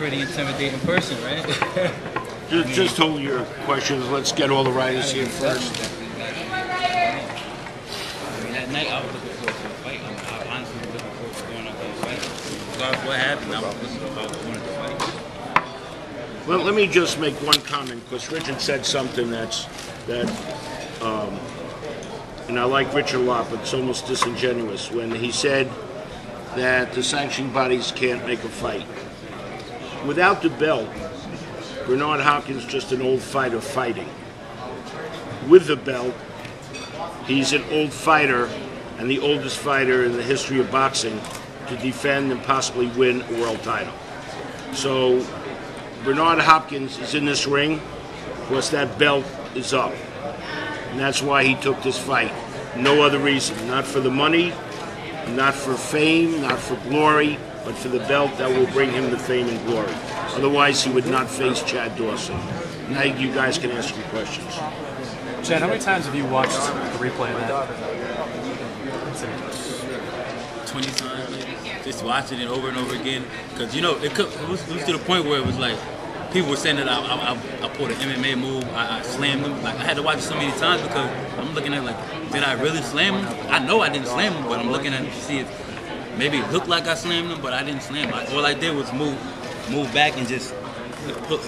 pretty intimidating person, right? Just hold your questions. Let's get all the writers here first. I mean, that night I was looking forward to the fight. I honestly was looking forward to going out there and fight. Regardless of what happened, I was looking forward to going to fight. Well, let me just make one comment, because Richard said something and I like Richard a lot, but it's almost disingenuous, when he said that the sanctioning bodies can't make a fight. Without the belt, Bernard Hopkins is just an old fighter fighting. With the belt, he's an old fighter and the oldest fighter in the history of boxing to defend and possibly win a world title. So Bernard Hopkins is in this ring because that belt is up. And that's why he took this fight. No other reason. Not for the money, not for fame, not for glory, but for the belt that will bring him the fame and glory. Otherwise, he would not face Chad Dawson. Now you guys can ask your questions. Chad, how many times have you watched the replay of that? 20 times, maybe. Just watching it over and over again. Because, you know, it was to the point where it was like, people were saying that I pulled an MMA move, I slammed him. Like, I had to watch it so many times because I'm looking at, like, did I really slam him? I know I didn't slam him, but I'm looking at it to see if maybe it looked like I slammed him, but I didn't slam him. All I did was move back and just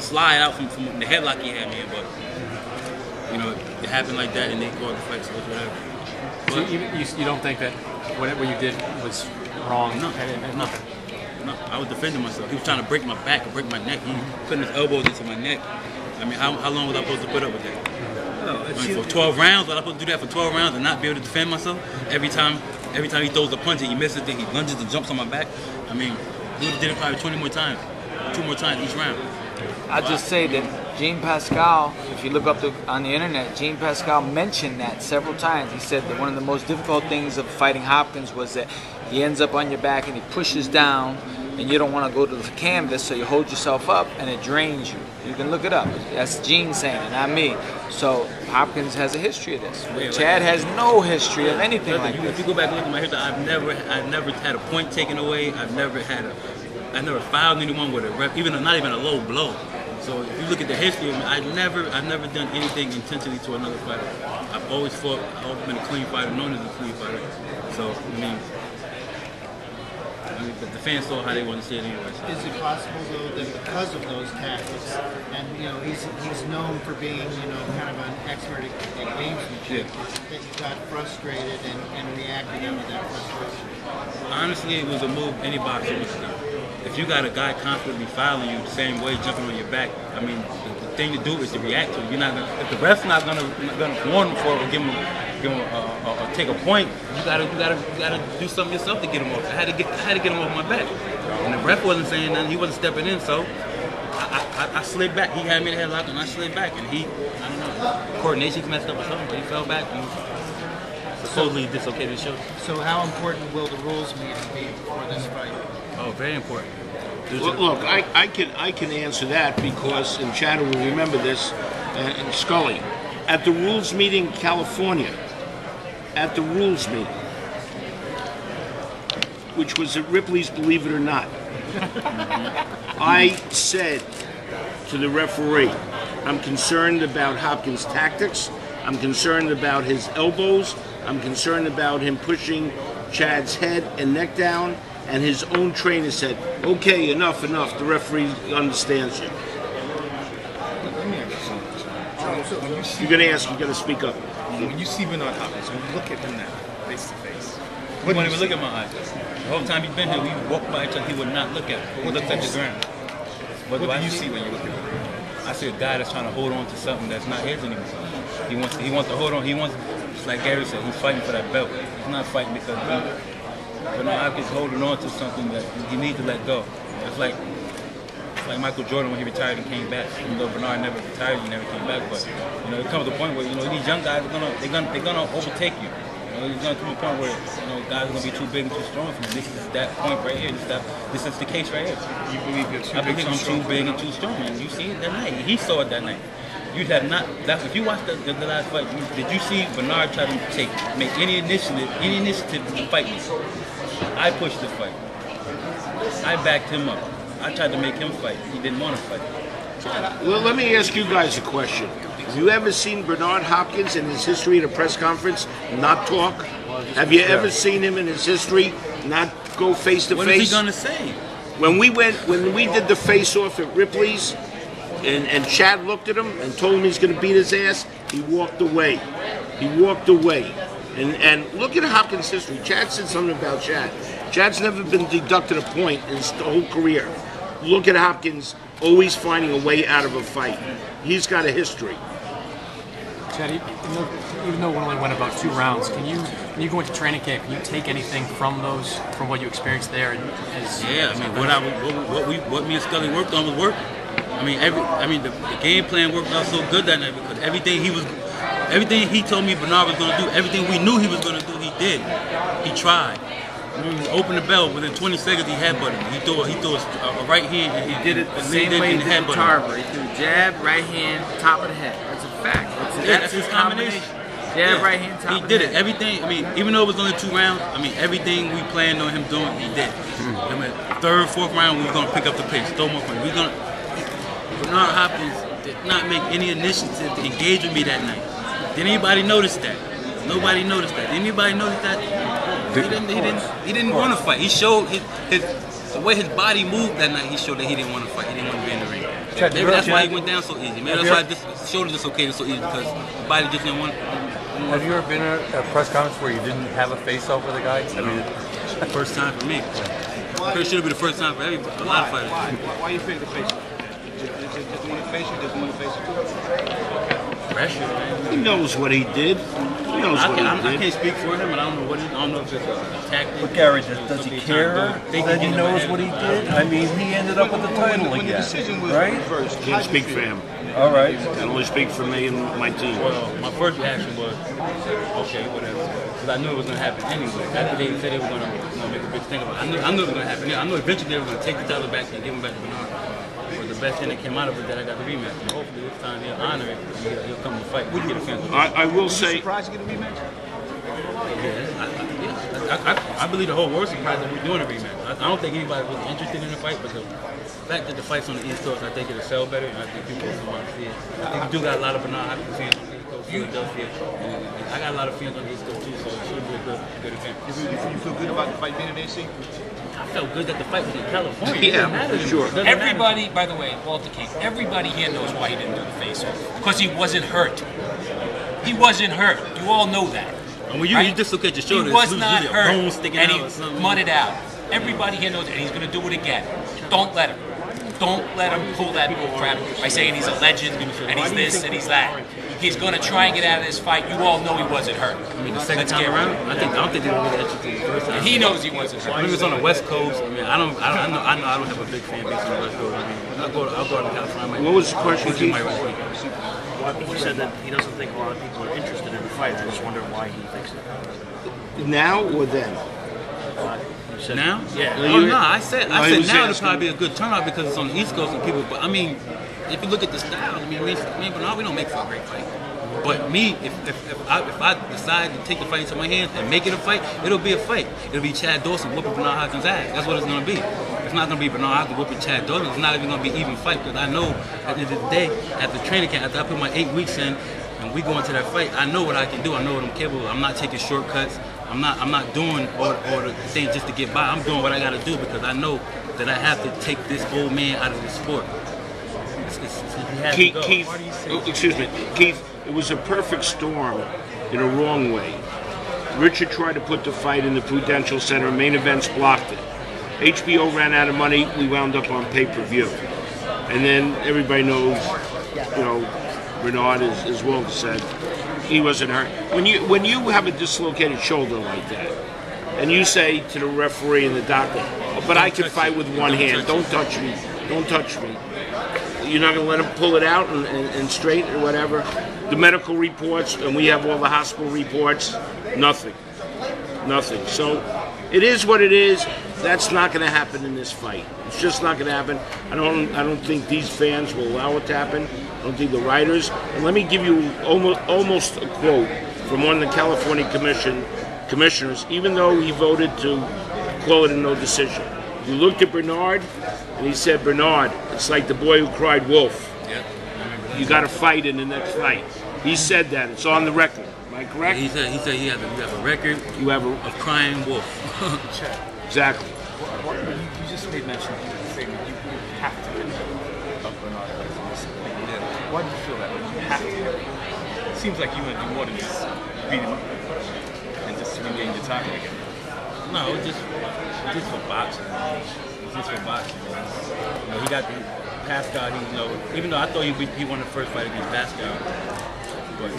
slide out from the headlock he had me in. But, you know, it happened like that and they called the fight, so it's whatever. But, so you don't think that whatever you did was wrong? No. No, I was defending myself. He was trying to break my back or break my neck. He putting his elbows into my neck. I mean, how long was I supposed to put up with that? For 12 rounds? Was I supposed to do that for 12 rounds and not be able to defend myself? Every time he throws a punch and he misses it, he lunges and jumps on my back. I mean, he would have did it probably 20 more times. 2 more times each round. I'll just say that Jean Pascal, if you look up on the internet, Jean Pascal mentioned that several times. He said that one of the most difficult things of fighting Hopkins was that he ends up on your back and he pushes down and you don't want to go to the canvas, so you hold yourself up and it drains you. You can look it up. That's Gene saying it, not me. So Hopkins has a history of this. Chad has no history of anything like this. If you go back and look at my history, I've never had a point taken away. I never fouled anyone with a rep, not even a low blow. So if you look at the history of me, I've never done anything intentionally to another fighter. I've always fought. I've always been a clean fighter, known as a clean fighter. So I mean, the fans saw how they want to see it anyway. Is it possible though that because of those tactics, and you know he's known for being kind of an expert at gamesmanship, that you got frustrated and reacted out of that frustration? Honestly, it was a move any boxer would do. If you got a guy constantly fouling you the same way, jumping on your back, I mean, the thing to do is to react to it. You're not gonna, if the ref's not gonna warn him for it or give him take a point, you gotta do something yourself to get him off. I had to get him off my back, and the ref wasn't saying nothing. He wasn't stepping in, so I slid back. He had me in the headlock, and I slid back, and I don't know, coordination's messed up or something, but he fell back and supposedly dislocated his shoulder. So how important will the rules meeting be for this fight? Oh, very important. Look, I can answer that because, and Chad will remember this, and Scully, at the rules meeting in California, at the rules meeting, which was at Ripley's Believe It or Not, I said to the referee, I'm concerned about Hopkins' tactics, I'm concerned about his elbows, I'm concerned about him pushing Chad's head and neck down, and his own trainer said, okay, enough, the referee understands you. Let me ask you something. So when you see you gotta speak up. When you see Bernard Hopkins, when you look at him now, face to face, He wouldn't even look at my eyes. The whole time he's been here, we walked by each other, he would not look at me. He looked at the ground. What do you see when you look at him? I see a guy that's trying to hold on to something that's not his anymore. He wants to hold on. Just like Gary said, he's fighting for that belt. He's not fighting because Bernard Hopkins holding on to something that he needs to let go. It's like Michael Jordan when he retired and came back. Even though Bernard never retired, he never came back. But it comes to a point where these young guys they're gonna overtake you. There's gonna come a point where guys are gonna be too big and too strong for him. This is that point right here. This is the case right here. You believe you're too I believe I'm too big and too strong. And you see it that night. He saw it that night. You have not. If you watched the last fight, did you see Bernard try to make any initiative to fight me? I pushed the fight. I backed him up. I tried to make him fight. He didn't want to fight. Well, let me ask you guys a question. Have you ever seen Bernard Hopkins in his history at a press conference not talk? Have you ever seen him in his history not go face to face? What is he gonna say? When we did the face-off at Ripley's, and Chad looked at him and told him he's going to beat his ass, he walked away. He walked away. And look at Hopkins' history. Chad said something about Chad. Chad's never been deducted a point in his whole career. Look at Hopkins always finding a way out of a fight. He's got a history. Chad, even though it only went about 2 rounds, when you go into training camp, can you take anything from what you experienced there? What me and Scully worked on was working. The game plan worked out so good that night because everything he told me Bernard was gonna do, everything we knew he was gonna do, he did. He tried. When we opened the bell, within 20 seconds he headbutted me. He threw a right hand and He did it the same way he did Tarver. He threw jab, right hand, top of the head. That's a fact. That's his combination. Jab, right hand, top of the head. He did it. Everything, even though it was only 2 rounds, everything we planned on him doing, he did. Third, fourth round, we were going to pick up the pace. Throw more points. Bernard Hopkins did not make any initiative to engage with me that night. Did anybody notice that? Nobody noticed that. Did anybody notice that? He didn't want to fight. He showed the way his body moved that night. He showed that he didn't want to fight. He didn't want to be in the ring. Maybe that's why he went down so easy. Maybe that's why his shoulder dislocated so easty because the body just didn't want. Have you ever been at a press conference where you didn't have a face-off with a guy? First time for me. Pretty sure it'll be the first time for a lot of fighters. Why you pick the face? Just want to face you? Just want to face you? Pressure, man. He knows what he did. He knows what he did. I can't speak for him, and I don't know I don't know if it's a tactic. But Gary, does he care that he knows what he did? He ended up with the title When the again, decision was right? reversed, Can't speak for him. All right. I can only speak for me and my team. Well, my first reaction was, okay, whatever. Because I knew it was going to happen anyway. After they said they were going to make a big thing about it. I knew it was going to happen. I knew eventually they were going to take the title back and give him back to Bernard. But the best thing that came out of it that I got the rematch. And hopefully this time he'll honor it. He'll come to fight. Get a fan. I will say. Surprised to get a rematch? I believe the whole world is surprised that we're doing a rematch. I don't think anybody was interested in the fight, but the fact that the fight's on the East Coast, I think it'll sell better, and I think people will want to see it. I think we do got a lot of Bernard Hopkins fans on the East Coast, Philadelphia, and I got a lot of fans on the East Coast too, so it should be a good event. You feel good about the fight being in AC? I felt good that the fight was in California. Yeah, for sure. Everybody, by the way, Walter King, everybody here knows why he didn't do the face-off. Because he wasn't hurt. He wasn't hurt. You all know that. And when you dislocate your shoulder, he was not hurt, bone sticking and out he or something. mudded out. Everybody here knows it, and he's going to do it again. Don't let him. Don't let him pull that bull crap by saying he's a legend, and he's this, and he's that. He's going to try and get out of this fight. You all know he wasn't hurt. The second time around, I don't think they were really interested in the first time. And he knows he wasn't hurt. When he was on the West Coast, I know I don't have a big fan base on the West Coast. I'll go out to California. What was the question, Keith? He said that he doesn't think a lot of people are interested in the fight. I just wonder why he thinks that. Now or then? Now? Yeah. I said now it'll probably be a good turnout because it's on the East Coast and people. But if you look at the style, me and Bernard, we don't make for a great fight. But me, if I decide to take the fight into my hands and make it a fight, it'll be a fight. It'll be Chad Dawson whooping Bernard Hopkins' ass. That's what it's gonna be. It's not gonna be Bernard Hopkins whooping Chad Dawson. It's not even gonna be an even fight because I know at the end of the day, at the training camp, after I put my 8 weeks in, and we go into that fight, I know what I can do. I know what I'm capable of. I'm not taking shortcuts. I'm not doing all the things just to get by. I'm doing what I got to do because I know that I have to take this old man out of the sport. Keith, it was a perfect storm in a wrong way. Richard tried to put the fight in the Prudential Center. Main Events blocked it. HBO ran out of money. We wound up on pay-per-view. And then everybody knows, Bernard, as Walter said, he wasn't hurt. When you have a dislocated shoulder like that, and you say to the referee and the doctor, but I can fight with one hand, don't touch me, don't touch me. You're not going to let him pull it out and straight or whatever. The medical reports, and we have all the hospital reports, nothing. So it is what it is. That's not going to happen in this fight. It's just not going to happen. I don't think these fans will allow it to happen. I don't think the writers. And let me give you almost a quote from one of the California commissioners, even though he voted to call it a no decision. You looked at Bernard, and he said, Bernard, it's like the boy who cried wolf. Yep. You got to fight in the next fight. He said that. It's on the record. Am I correct? He said you have a record You have a... of crying wolf. Exactly. You just made mention of saying that you have to get up Bernard. Why do you feel that way? You have to. It seems like you want to do more than just beat him up and just regain your time again. No, it's just for boxing. It's just for boxing. You know, he got the Pascal. Even though I thought he won the first fight against Pascal, but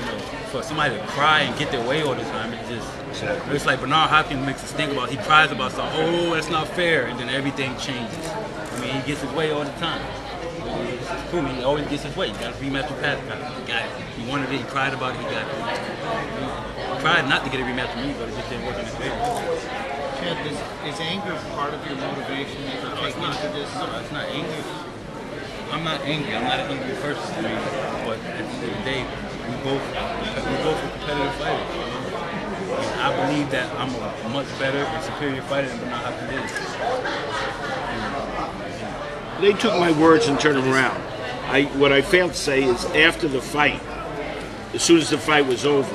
for somebody to cry and get their way all the time, it's like Bernard Hopkins makes us think about. He cries about something. Oh, that's not fair, and then everything changes. I mean, he gets his way all the time. It's cool. He always gets his way. He got a rematch with Pascal. He got it. He wanted it. He cried about it. He got it. He tried not to get a rematch with me, but it just didn't work in his favor. Chad, is anger part of your motivation that you take into this? No, it's not anger. I'm not angry. I'm not an angry person. I mean, but at the end of the day, we both are competitive fighters. And I believe that I'm a much better and superior fighter than Bernard Hopkins is. They took my words and turned them around. What I failed to say is after the fight, as soon as the fight was over,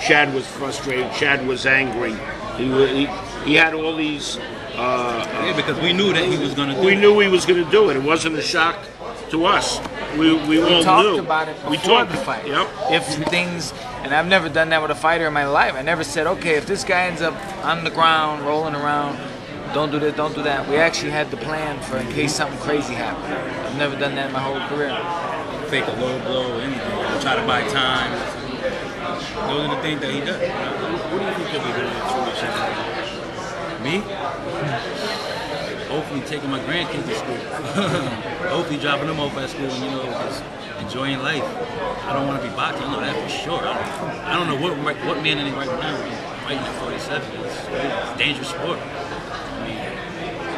Chad was frustrated. Chad was angry. He had all these... yeah, because we knew that he was going to do it. We knew he was going to do it. It wasn't a shock to us. We all talked knew. About it before we talked the fight. Yep. If things, and I've never done that with a fighter in my life. I never said, okay, if this guy ends up on the ground, rolling around, don't do this, don't do that. We actually had the plan for in case something crazy happened. I've never done that in my whole career. Fake a low blow, anything. Try to buy time. Those are the things that he does. What do you think he'll be doing at 47? Me? Hopefully taking my grandkids to school. Hopefully dropping them off at school and, just enjoying life. I don't want to be boxing, I know that for sure. I don't know what man in it right now is fighting at 47. It's a dangerous sport.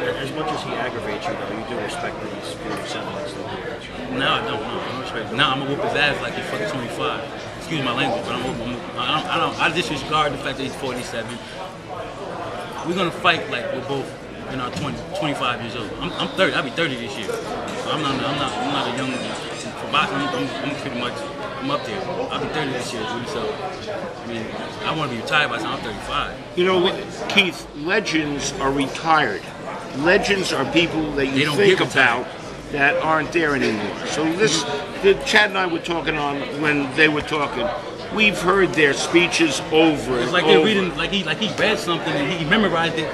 As much as he aggravates you, though, you do respect that he's 47 and still here. No, I don't. No, I don't respect it. Now I'm going to whoop his ass like he's fucking 25. Excuse my language, but I disregard the fact that he's 47. We're going to fight like we're both 25 years old. I'm 30. I'll be 30 this year. So I'm not a young. For boxing, I'm pretty much. I'm up there. I'll be 30 this year, dude. So I mean, I want to be retired by the time I'm 35. Keith, legends are retired. Legends are people that you think about that aren't there anymore. So Chad and I were talking on when they were talking. We've heard their speeches over It's and like over. they're reading, like he read something and he memorized it.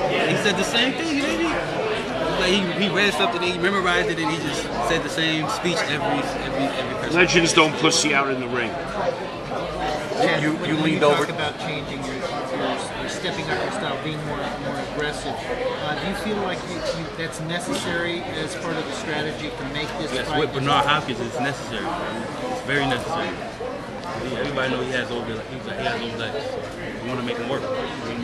He said the same thing, didn't he? Like he read something and he memorized it and he just said the same speech every person. Legends don't pussy out in the ring. Chad, You when leaned talk over- about changing your stepping up your style, being more aggressive. Do you feel like that's necessary as part of the strategy to make this Yes, fight? with Bernard Hopkins, it's necessary. It's very necessary. Everybody knows he has those legs. We want to make him work. He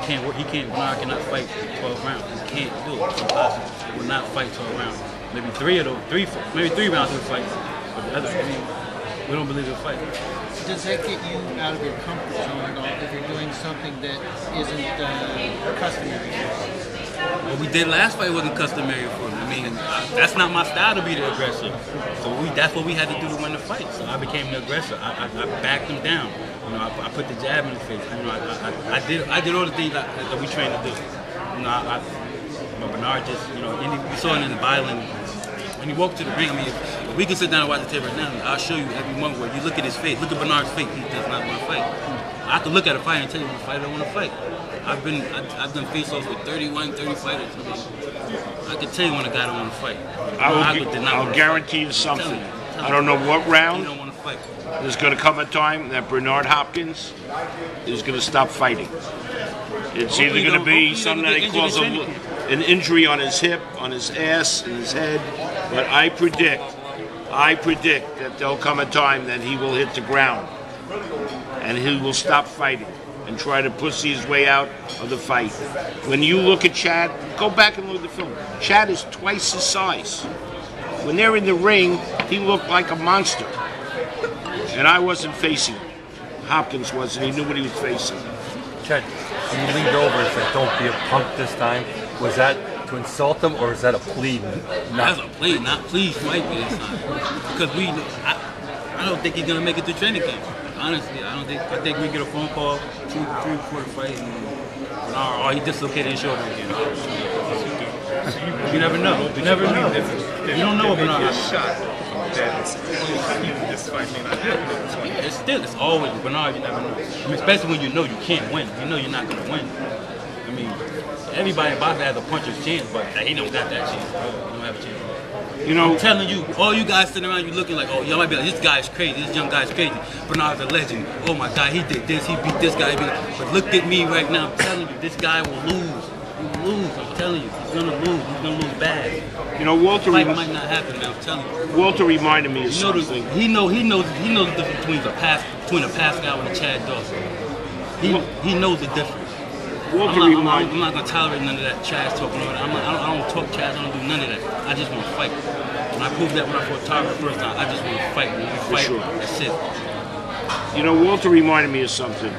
can't work. Bernard cannot fight 12 rounds. He can't do it. It's impossible. He will not fight 12 rounds. Maybe three rounds he'll fight. But the other, we don't believe he'll fight. Does that get you out of your comfort zone at all if you're doing something that isn't customary? What we did last fight wasn't customary for him. I mean, that's not my style to be the aggressor. So that's what we had to do to win the fight. So I became the aggressor. I backed him down. I put the jab in his face. I did all the things that we trained to do. Bernard just, we saw it in the violin. When he walked to the ring, I mean, if we can sit down and watch the tape right now, I'll show you every moment where you look at his face. Look at Bernard's face. He does not want to fight. I can look at a fighter and tell you when a fighter don't want to fight. I've done face-offs with 30 fighters. I can tell you when a guy don't want to fight. I'll guarantee you something. I don't know what round. He don't want to fight. There's going to come a time that Bernard Hopkins is going to stop fighting. It's either going to be something that he calls an injury on his hip, on his ass, in his head. But I predict that there'll come a time that he will hit the ground and he will stop fighting and try to pussy his way out of the fight. When you look at Chad, go back and look at the film. Chad is twice his size. When they're in the ring, he looked like a monster. And I wasn't facing him. Hopkins was, and he knew what he was facing. Chad, you leaned over and said, "Don't be a punk this time." Was that to insult them, or is that a plea? That's a plea, not please fight me this time. Because I don't think he's gonna make it to training camp. Honestly, I don't think. I think we get a phone call 2-3 before the fight, and he dislocated his shoulder again. You never know. You never know. You don't know what Bernard. Yeah, it's always Bernard. You never know. I mean, especially when you know you can't win. You know you're not gonna win. I mean, everybody in boxing has a puncher's chance, but he don't got that chance. Bro. He don't have a chance. You know, I'm telling you, all you guys sitting around, you looking like, oh, y'all might be like, this guy's crazy, this young guy's crazy. Bernard's a legend. Oh my God, he did this, he beat this guy. But look at me right now. I'm telling you, this guy will lose. He will lose. I'm telling you, he's gonna lose. He's gonna lose bad. You know, Walter might not happen, man. I'm telling you. Walter reminded me of something. He knows the difference between a Pascal and a Chad Dawson. He knows the difference. I'm not gonna tolerate none of that trash talk. I don't talk trash. I don't do none of that. I just want to fight. And I proved that when I fought Tarver the first time. I just want to fight. When we fight, sure. That's it. You know, Walter reminded me of something.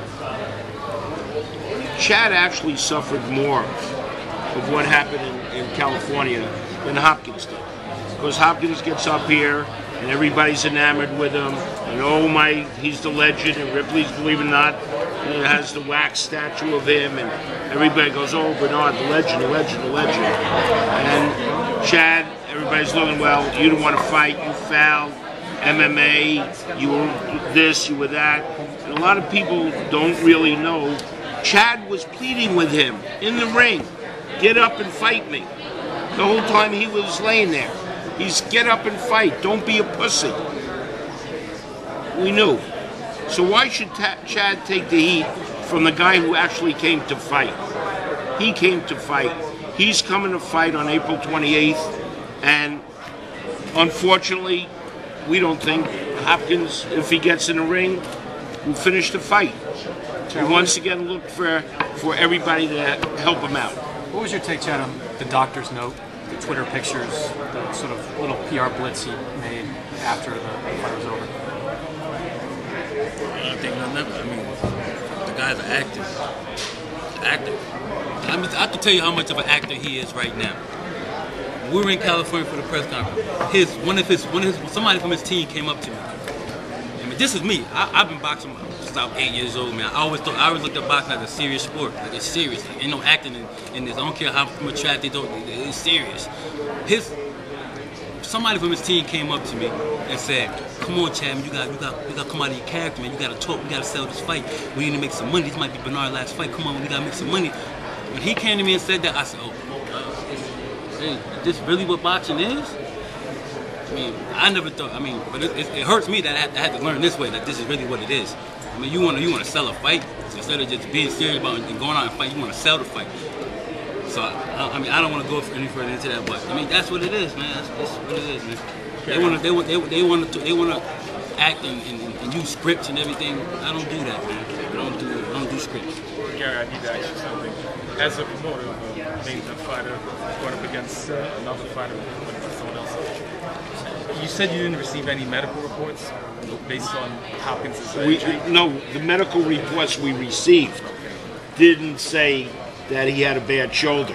Chad actually suffered more of what happened in California than Hopkins did. Because Hopkins gets up here and everybody's enamored with him. And oh my, he's the legend. And Ripley's, believe it or not, has the wax statue of him. And everybody goes, oh, Bernard, the legend, the legend, the legend. And Chad, everybody's looking, well, you didn't want to fight, you fouled. MMA, you were this, you were that. And a lot of people don't really know. Chad was pleading with him in the ring, get up and fight me. The whole time he was laying there. He's get up and fight, don't be a pussy. We knew. So why should Chad take the heat from the guy who actually came to fight? He came to fight. He's coming to fight on April 28th, and unfortunately, we don't think Hopkins, if he gets in the ring, will finish the fight. We once again look for everybody to help him out. What was your take, Chad, on the doctor's note, the Twitter pictures, the sort of little PR blitz he made after the fight was over? I think nothing of it. I mean, the guy's an actor. I have to tell you how much of an actor he is right now. We were in California for the press conference. Somebody from his team came up to me. I mean, this is me. I've been boxing since I was 8 years old, man. I always looked at boxing as a serious sport. Like, it's serious. Like, ain't no acting in this. I don't care how much trash they do. It's serious. Somebody from his team came up to me and said, "Come on, Chad, man, you got to come out of your character, man. You got to talk. We got to sell this fight. We need to make some money. This might be Bernard's last fight. Come on, we got to make some money." When he came to me and said that, I said, "Oh, hey, is this really what boxing is?" I mean, I never thought. I mean, but it hurts me that I had to learn this way. That this is really what it is. I mean, you want to sell a fight instead of just being serious about it and going out and fight. You want to sell the fight. So I mean, I don't want to go any further into that, but I mean, that's what it is, man. That's what it is, man. They want to act and use scripts and everything. I don't do that, man. I don't do scripts. Gary, I need to ask you something. As a promoter of a main event fighter going up against another fighter going against someone else, you said you didn't receive any medical reports based on Hopkins' injury? No, the medical reports we received didn't say that he had a bad shoulder.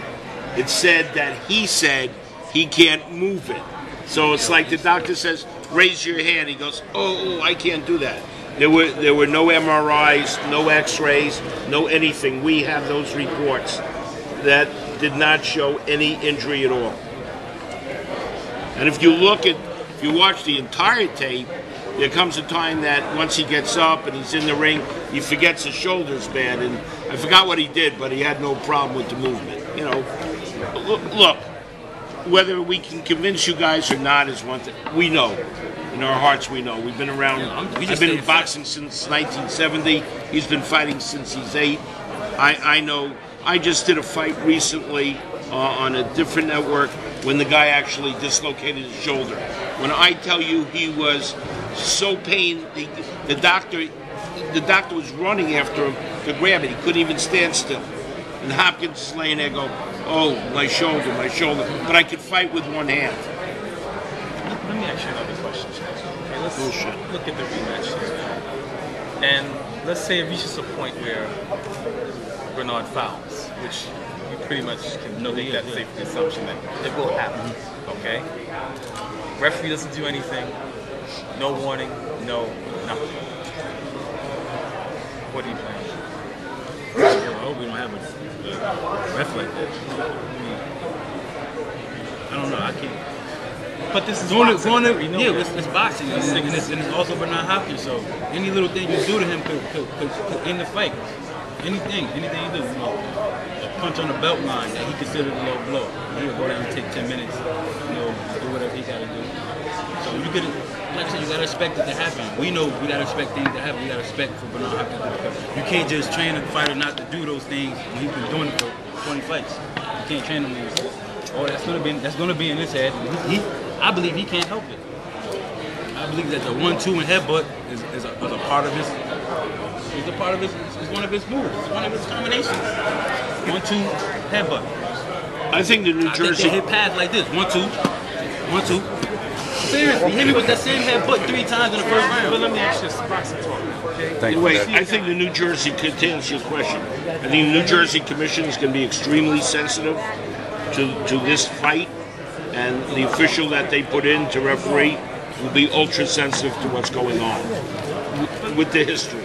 It said that he said he can't move it. So it's like the doctor says, raise your hand. He goes, oh, I can't do that. There were no MRIs, no X-rays, no anything. We have those reports that did not show any injury at all. And if you watch the entire tape, there comes a time that once he gets up and he's in the ring, he forgets his shoulder's bad. And I forgot what he did, but he had no problem with the movement. You know, look, whether we can convince you guys or not is one thing. We know. In our hearts, we know. We've been around. I've been in boxing since 1970. He's been fighting since he's 8. I know. I just did a fight recently on a different network when the guy actually dislocated his shoulder. When I tell you he was so pained, the doctor was running after him to grab it. He couldn't even stand still. And Hopkins is laying there going, oh, my shoulder. But I could fight with one hand. Let me ask you another question, Chad. Okay, let's look at the rematch here. And let's say it reaches a point where Bernard fouls, which you pretty much can make that safe assumption that it will happen. Okay? Referee doesn't do anything. No warning. No nothing. What are you playing? I hope we don't have a ref like that. I don't know. I can't. But this is Going boxing. to, We know yeah, that. it's boxing, and it's also Bernard Hopkins. So any little thing you do to him could end the fight. Anything you do, you know, a punch on the belt line that he considered a low blow. He'll go down and take 10 minutes, you know, do whatever he got to do. So you could, like I said, you got to expect it to happen. We know we got to expect things to happen. We got to expect for Bernard Hopkins to do. You can't just train a fighter not to do those things when he's been doing it for 20 fights. You can't train him. Oh, that's gonna be in his head. I believe he can't help it. I believe that the 1-2 and headbutt is a part of his. It's a part of his. It's one of his moves. It's one of his combinations. 1-2 headbutt. I think the New I think Jersey. they hit pads like this. 1-2, 1-2. Seriously, he hit me with that same headbutt 3 times in the first round. But let me ask you this boxing talk, okay? Wait, I think the New Jersey, to answer your question, I think the New Jersey Commission is going to be extremely sensitive to this fight, and the official that they put in to referee will be ultra sensitive to what's going on with the history.